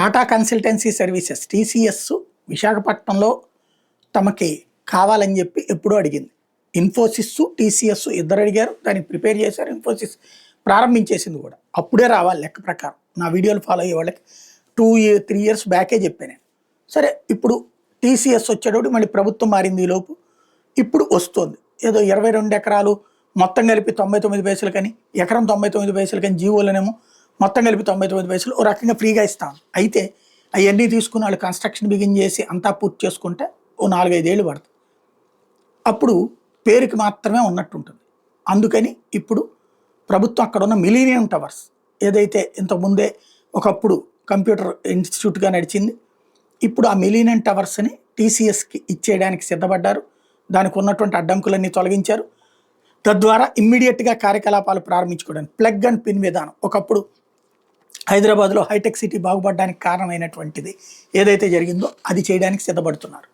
Tata consultancy services TCS విశాఖపట్నంలో తమకి కావాలని చెప్పి ఎప్పుడూ అడిగింది. ఇన్ఫోసిస్ టీసీఎస్ ఇద్దరు అడిగారు, దాన్ని ప్రిపేర్ చేశారు. ఇన్ఫోసిస్ ప్రారంభించేసింది కూడా. అప్పుడే రావాలి లెక్క ప్రకారం. నా వీడియోలు ఫాలో అయ్యే వాళ్ళకి 2-3 ఇయర్స్ బ్యాకే చెప్పాను నేను. సరే, ఇప్పుడు టీసీఎస్ వచ్చేటప్పుడు మళ్ళీ ప్రభుత్వం మారింది. ఈలోపు ఇప్పుడు వస్తుంది ఏదో 22 ఎకరాలు మొత్తం కలిపి 99 పైసలకని, ఎకరం 99 పైసలకని, జీవోలనేమో మొత్తం కలిపి 99 పైసలు ఓ రకంగా ఫ్రీగా ఇస్తాం. అయితే అవన్నీ తీసుకుని వాళ్ళు కన్స్ట్రక్షన్ బిగిన్ చేసి అంతా పూర్తి చేసుకుంటే ఓ 4-5 ఏళ్ళు పడుతుంది. అప్పుడు పేరుకి మాత్రమే ఉన్నట్టు ఉంటుంది. అందుకని ఇప్పుడు ప్రభుత్వం అక్కడ ఉన్న మిలీనియం టవర్స్ ఏదైతే ఇంతకుముందే ఒకప్పుడు కంప్యూటర్ ఇన్స్టిట్యూట్గా నడిచింది, ఇప్పుడు ఆ మిలీనియం టవర్స్ని టీసీఎస్కి ఇచ్చేయడానికి సిద్ధపడ్డారు. దానికి ఉన్నటువంటి అడ్డంకులన్నీ తొలగించారు. తద్వారా ఇమ్మీడియట్గా కార్యకలాపాలు ప్రారంభించుకోవడానికి ప్లగ్ అండ్ పిన్ విధానం ఒకప్పుడు హైదరాబాద్లో హైటెక్ సిటీ బాగుపడడానికి కారణమైనటువంటిది ఏదైతే జరిగిందో అది చేయడానికి సిద్ధపడుతున్నారు.